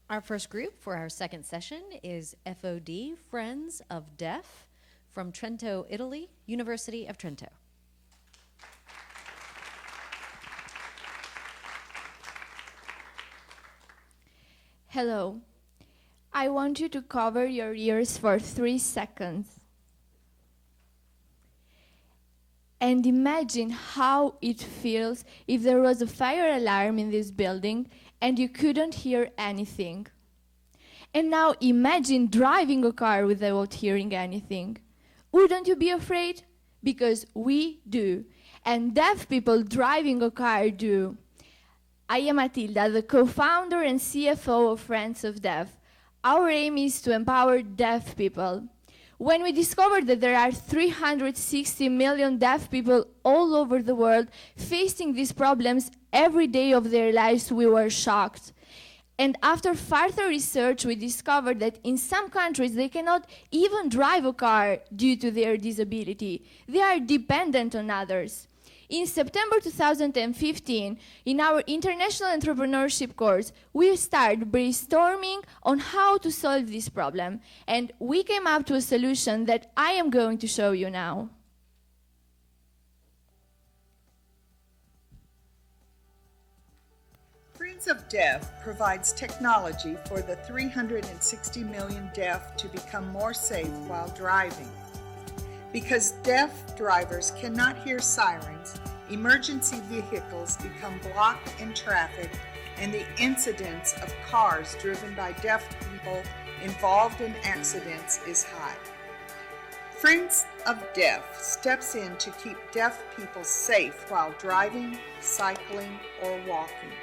Our first group for our second session is FOD, Friends of Deaf, from Trento, Italy, University of Trento. Hello. I want you to cover your ears for 3 seconds. And imagine how it feels if there was a fire alarm in this building and you couldn't hear anything. And now imagine driving a car without hearing anything. Wouldn't you be afraid? Because we do. And deaf people driving a car do. I am Matilda, the co-founder and CFO of Friends of Deaf. Our aim is to empower deaf people. When we discovered that there are 360 million deaf people all over the world facing these problems every day of their lives, we were shocked. And after further research, we discovered that in some countries they cannot even drive a car due to their disability. They are dependent on others. In September 2015, in our International Entrepreneurship course, we started brainstorming on how to solve this problem, and we came up to a solution that I am going to show you now. Friends of Deaf provides technology for the 360 million deaf to become more safe while driving. Because deaf drivers cannot hear sirens, emergency vehicles become blocked in traffic, and the incidence of cars driven by deaf people involved in accidents is high. Friends of Deaf steps in to keep deaf people safe while driving, cycling, or walking.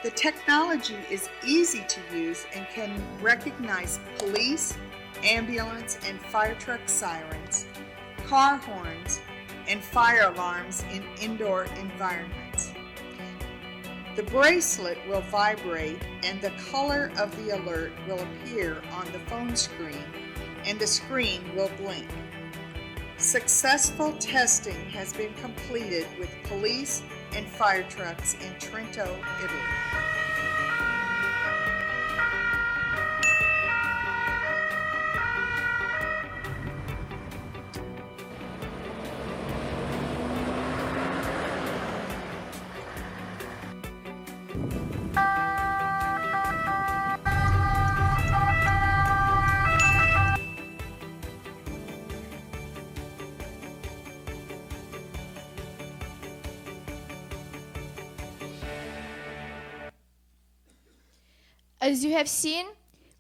The technology is easy to use and can recognize police, ambulance and fire truck sirens, car horns, and fire alarms in indoor environments. The bracelet will vibrate and the color of the alert will appear on the phone screen and the screen will blink. Successful testing has been completed with police and fire trucks in Trento, Italy. As you have seen,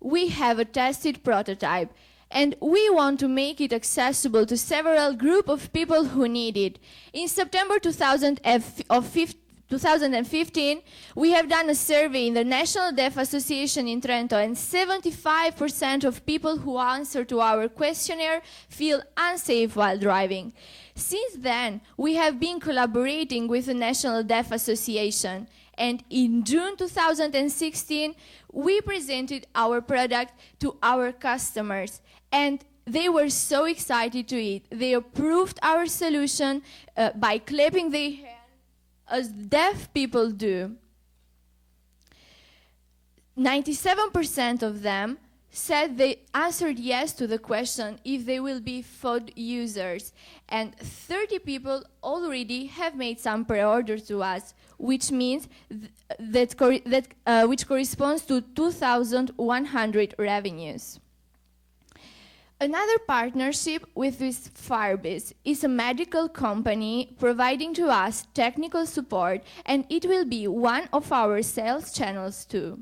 we have a tested prototype, and we want to make it accessible to several groups of people who need it. In September 2015, we have done a survey in the National Deaf Association in Trento, and 75% of people who answer to our questionnaire feel unsafe while driving. Since then, we have been collaborating with the National Deaf Association, and in June 2016, we presented our product to our customers, and they were so excited to it. They approved our solution by clapping their hands, as deaf people do. 97% of them said they answered yes to the question if they will be FOD users, and 30 people already have made some pre-order to us, which means which corresponds to 2,100 revenues. Another partnership with Firebase is a medical company providing to us technical support, and it will be one of our sales channels too.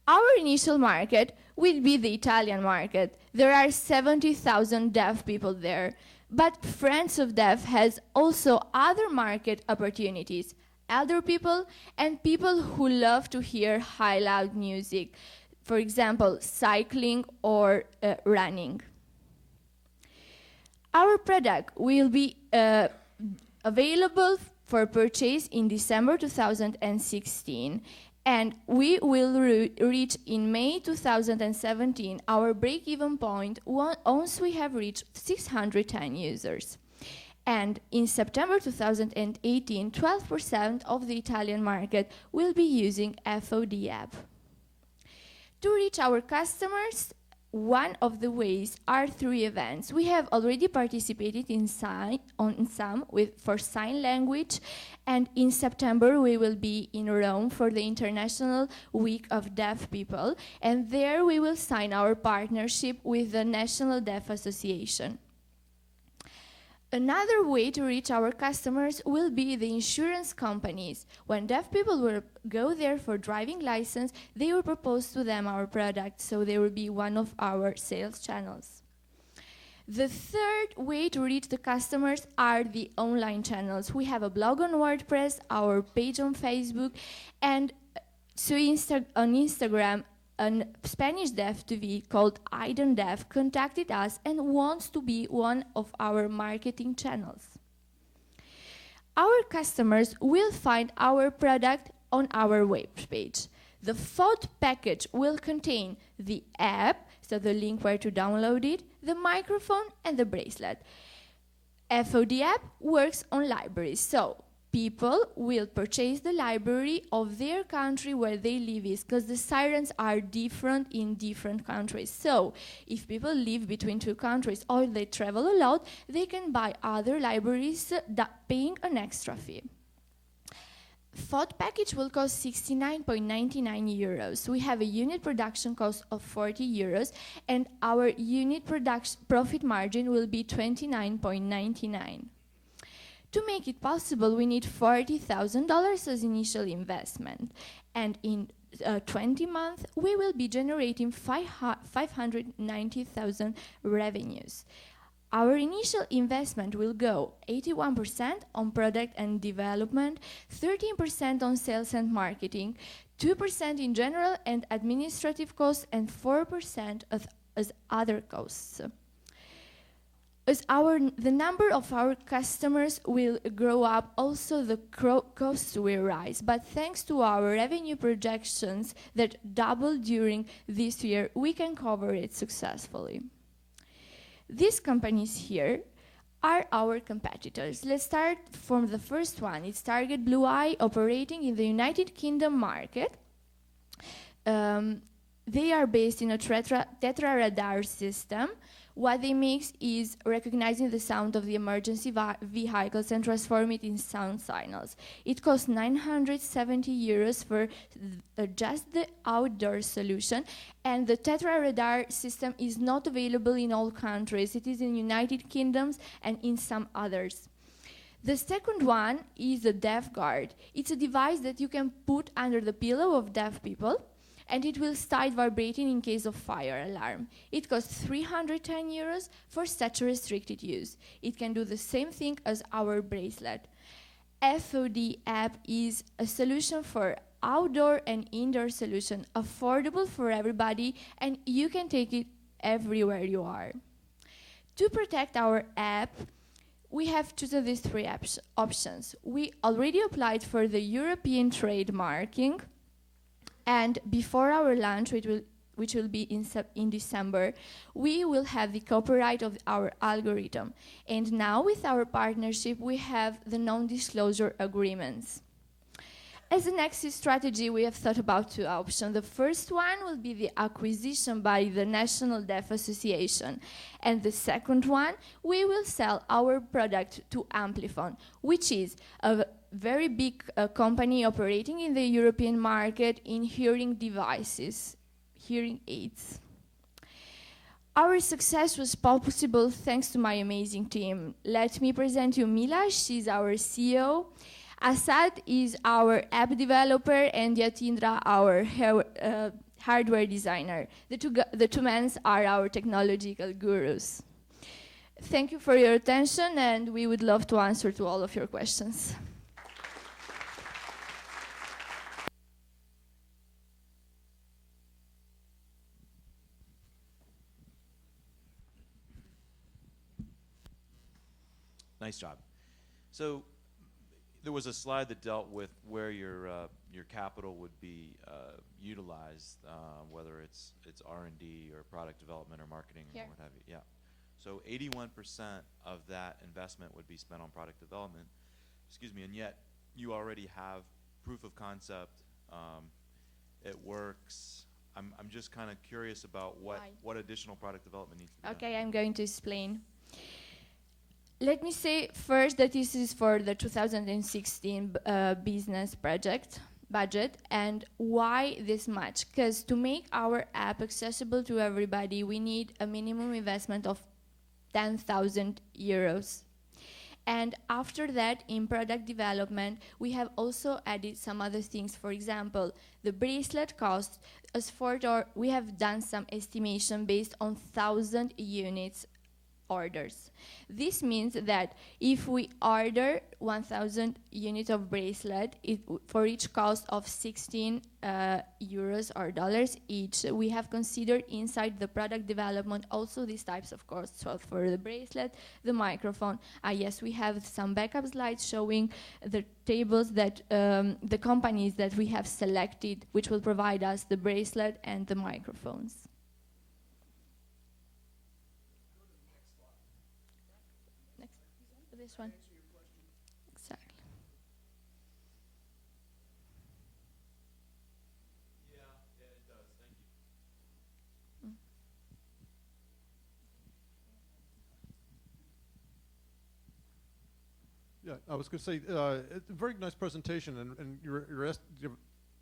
Our initial market will be the Italian market. There are 70,000 deaf people there. But Friends of Deaf has also other market opportunities, elder people and people who love to hear high loud music, for example, cycling or running. Our product will be available for purchase in December 2016, and we will reach in May 2017 our break-even point once we have reached 610 users. And in September 2018, 12% of the Italian market will be using FOD app. To reach our customers, one of the ways are through events. We have already participated in some for sign language, and in September we will be in Rome for the International Week of Deaf People, and there we will sign our partnership with the National Deaf Association. Another way to reach our customers will be the insurance companies. When deaf people will go there for driving license, they will propose to them our product, so they will be one of our sales channels. The third way to reach the customers are the online channels. We have a blog on WordPress, our page on Facebook, and so on Instagram, a Spanish deaf TV called Idon Deaf contacted us and wants to be one of our marketing channels. Our customers will find our product on our web page. The FOD package will contain the app, so the link where to download it, the microphone, and the bracelet. FOD app works on libraries, so people will purchase the library of their country where they live because the sirens are different in different countries. So if people live between two countries or they travel a lot, they can buy other libraries paying an extra fee. FOD package will cost 69.99 euros. We have a unit production cost of 40 euros and our unit production profit margin will be 29.99. To make it possible, we need $40,000 as initial investment. And in 20 months, we will be generating 590,000 revenues. Our initial investment will go 81% on product and development, 13% on sales and marketing, 2% in general and administrative costs, and 4% as other costs. As the number of our customers will grow up, also the costs will rise. But thanks to our revenue projections that double during this year, we can cover it successfully. These companies here are our competitors. Let's start from the first one. It's Target Blue Eye, operating in the United Kingdom market. They are based in a tetra radar system. What they make is recognizing the sound of the emergency vehicles and transform it in sound signals. It costs 970 euros for just the outdoor solution, and the tetra radar system is not available in all countries. It is in United Kingdom and in some others. The second one is the Deaf Guard. It's a device that you can put under the pillow of deaf people, and it will start vibrating in case of fire alarm. It costs 310 euros for such a restricted use. It can do the same thing as our bracelet. FOD app is a solution for outdoor and indoor solution, affordable for everybody, and you can take it everywhere you are. To protect our app, we have chosen these three options. We already applied for the European trademarking, and before our launch, which will be in December, we will have the copyright of our algorithm. And now with our partnership, we have the non-disclosure agreements. As an exit strategy, we have thought about two options. The first one will be the acquisition by the National Deaf Association. And the second one, we will sell our product to Amplifon, which is a very big company operating in the European market in hearing devices, hearing aids. Our success was possible thanks to my amazing team. Let me present you Mila, she's our CEO. Asad is our app developer, and Yatindra, our hardware designer. The two men are our technological gurus. Thank you for your attention, and we would love to answer to all of your questions. Nice job. So there was a slide that dealt with where your capital would be utilized, whether it's R&D or product development or marketing or what have you. Yeah. So 81% of that investment would be spent on product development, excuse me, and yet you already have proof of concept, it works. I'm just kind of curious about Why? what additional product development needs to be done. Okay, I'm going to explain. Let me say first that this is for the 2016 business project budget, and why this much? Because to make our app accessible to everybody, we need a minimum investment of 10,000 euros. And after that, in product development, we have also added some other things. For example, the bracelet cost us we have done some estimation based on 1,000 units orders. This means that if we order 1,000 units of bracelet, for each cost of 16 euros or dollars each, we have considered inside the product development also these types of costs. So for the bracelet, the microphone. Yes, we have some backup slides showing the tables that the companies that we have selected, which will provide us the bracelet and the microphones. This one. Exactly. Yeah, it does. Thank you. Yeah, I was going to say, it's a very nice presentation, and you're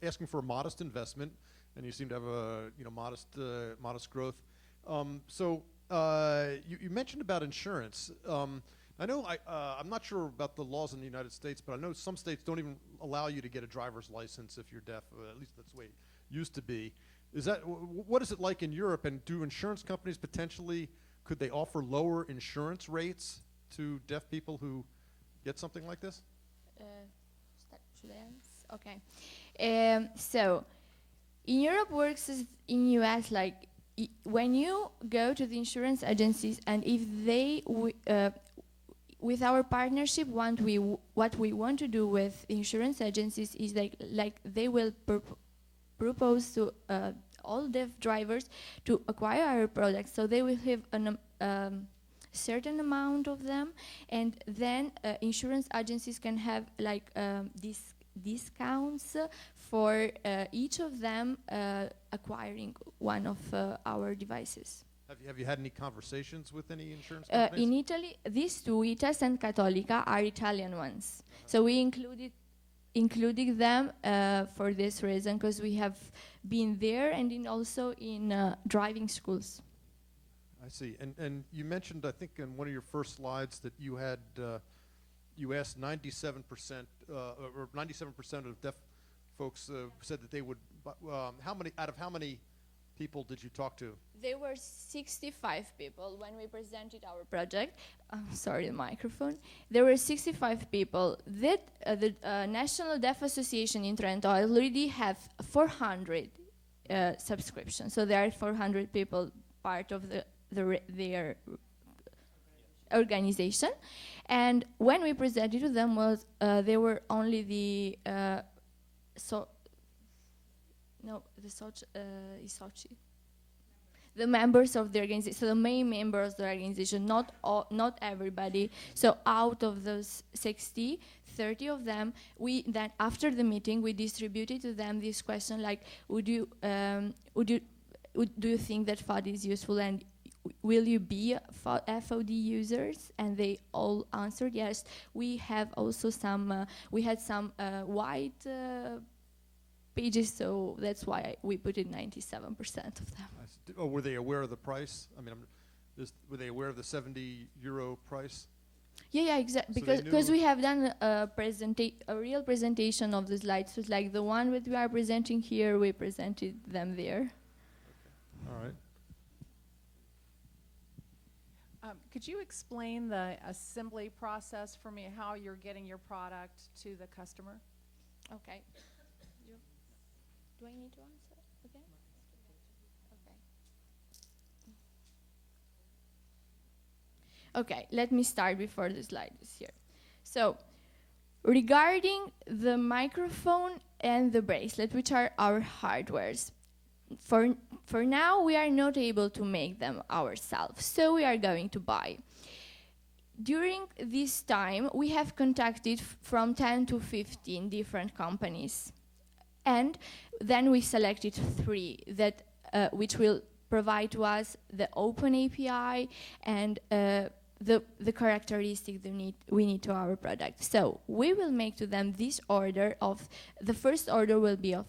asking for a modest investment, and you seem to have a modest growth. So you mentioned about insurance. I know I'm not sure about the laws in the United States, but I know some states don't even allow you to get a driver's license if you're deaf. At least that's the way it used to be. What is it like in Europe? And do insurance companies potentially, could they offer lower insurance rates to deaf people who get something like this? Should I answer? Okay. So in Europe works as in US, like when you go to the insurance agencies, and if they with our partnership, what we want to do with insurance agencies is like they will propose to all deaf drivers to acquire our products. So they will have a certain amount of them, and then insurance agencies can have like these discounts for each of them acquiring one of our devices. Have you had any conversations with any insurance companies? In Italy, these two, ITAS and Cattolica, are Italian ones. So we included them for this reason, because we have been there and also in driving schools. I see. And you mentioned, I think, in one of your first slides that you had you asked 97% or 97% of deaf folks said that they would. Out of how many people did you talk to? There were 65 people when we presented our project. Sorry, the microphone. There were 65 people. That the National Deaf Association in Trento already have 400 subscriptions. So there are 400 people part of their organization. And when we presented to them, they were only the the members of the organization, so the main members of the organization, not everybody. So out of those 60, 30 of them, we then after the meeting we distributed to them this question like, do you think that FOD is useful, and will you be FOD users? And they all answered yes. We have also some white pages, so that's why we put in 97% of them. Oh, were they aware of the price? I mean, were they aware of the €70 price? Yeah, exactly. So Because we have done a real presentation of the slides. So it's like the one that we are presenting here, we presented them there. Okay. All right. Could you explain the assembly process for me, how you're getting your product to the customer? Okay. Do I need to answer again? Okay. Okay, let me start before the slide is here. So, regarding the microphone and the bracelet, which are our hardwares, for now, we are not able to make them ourselves, so we are going to buy. During this time, we have contacted from 10 to 15 different companies. And then we selected 3 that which will provide to us the open API and the characteristic we need to our product. So we will make to them this order of, the first order will be of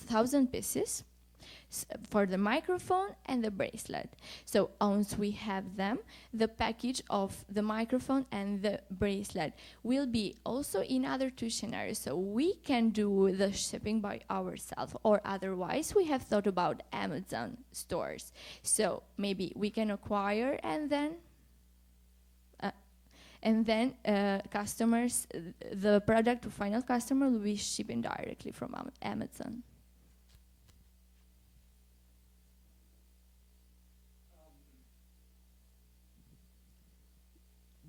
1,000 pieces for the microphone and the bracelet. So once we have them, the package of the microphone and the bracelet will be also in other 2 scenarios. So we can do the shipping by ourselves, or otherwise we have thought about Amazon stores. So maybe we can acquire and then customers, the product to final customer will be shipping directly from Amazon.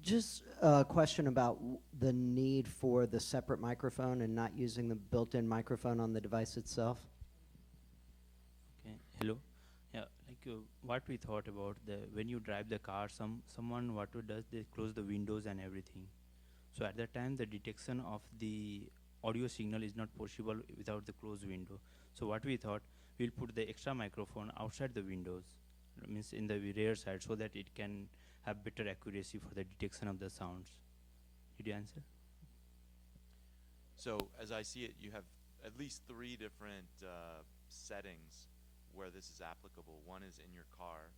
Just a question about the need for the separate microphone and not using the built-in microphone on the device itself. Okay. Hello. Yeah, like what we thought about when you drive the car, someone what it does, they close the windows and everything. So at that time, the detection of the audio signal is not possible without the closed window. So what we thought, we'll put the extra microphone outside the windows, means in the rear side, so that it can have better accuracy for the detection of the sounds. Did you answer? So as I see it, you have at least 3 different settings where this is applicable. One is in your car,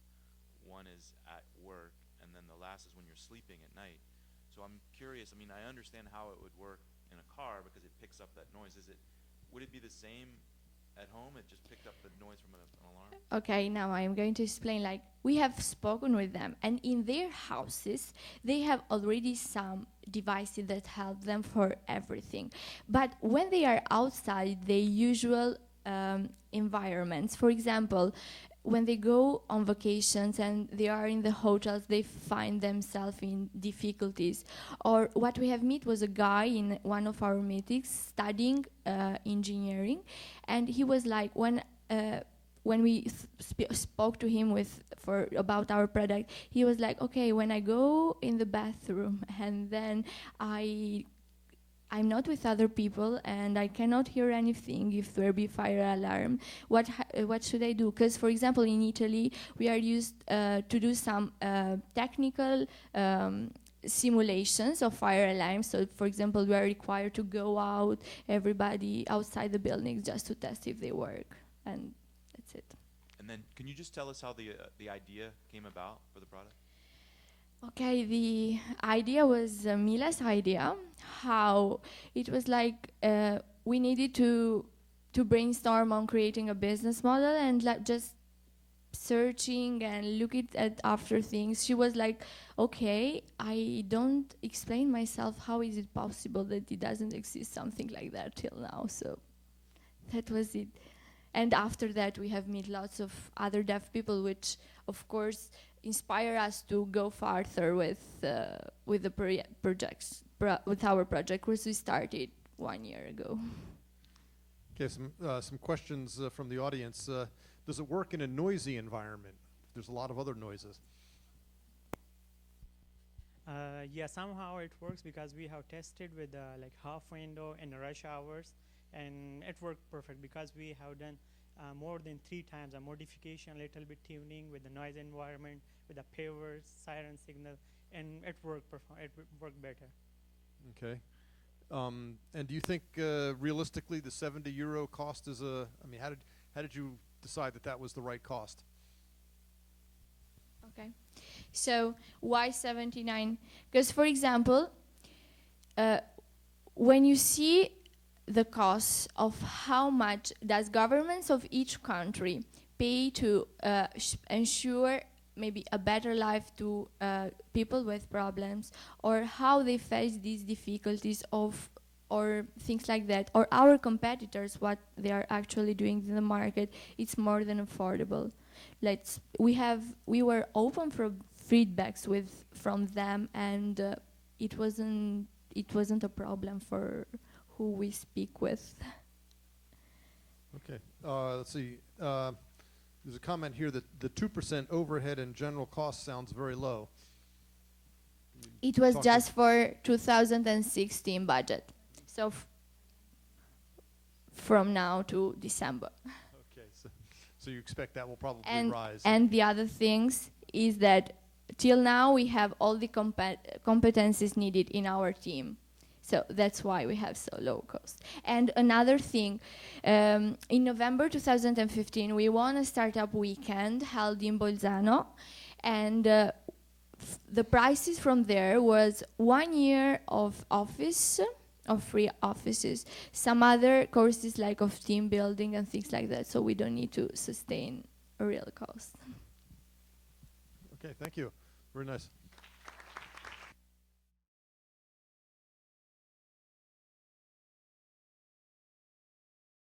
one is at work, and then the last is when you're sleeping at night. So I'm curious, I mean, I understand how it would work in a car because it picks up that noise. Would it be the same at home? It just picked up the noise from an alarm? Okay, now I am going to explain, like, we have spoken with them, and in their houses, they have already some devices that help them for everything. But when they are outside the usual environments, for example, when they go on vacations and they are in the hotels, they find themselves in difficulties. Or what we have met was a guy in one of our meetings studying engineering, and he was like, when we spoke to him about our product, he was like, okay, when I go in the bathroom and then I'm not with other people and I cannot hear anything if there be fire alarm, what should I do? Because, for example, in Italy, we are used to do some technical simulations of fire alarms. So, for example, we are required to go out, everybody outside the building, just to test if they work. And that's it. And then can you just tell us how the idea came about for the product? Okay, the idea was Mila's idea. How it was like we needed to brainstorm on creating a business model, and just searching and looking at after things. She was like, okay, I don't explain myself how is it possible that it doesn't exist something like that till now. So that was it. And after that, we have met lots of other deaf people, which, of course, inspire us to go farther with the projects, with our project, which we started 1 year ago. Okay, some questions from the audience. Does it work in a noisy environment? There's a lot of other noises. Yeah, somehow it works because we have tested with like half window in rush hours, and it worked perfect because we have done more than 3 times a modification, little bit tuning with the noise environment, with the pavers, siren signal, and it worked better. Okay. And do you think realistically the €70 cost is I mean, how did you decide that was the right cost? Okay. So why 79? Because, for example, when you see the cost of how much does governments of each country pay to ensure maybe a better life to people with problems, or how they face these difficulties or things like that, or our competitors, what they are actually doing in the market, it's more than affordable. We were open for feedbacks from them, and it wasn't a problem for who we speak with. Okay. Let's see. There's a comment here that the 2% overhead and general cost sounds very low. It was Talk just for 2016 budget. So from now to December. Okay, so you expect that will probably And, rise. and the other things is that till now we have all the competencies needed in our team. So that's why we have so low cost. And another thing, in November 2015, we won a startup weekend held in Bolzano, and the prices from there was 1 year of office, of free offices, some other courses like of team building and things like that, so we don't need to sustain a real cost. Okay, thank you. Very nice.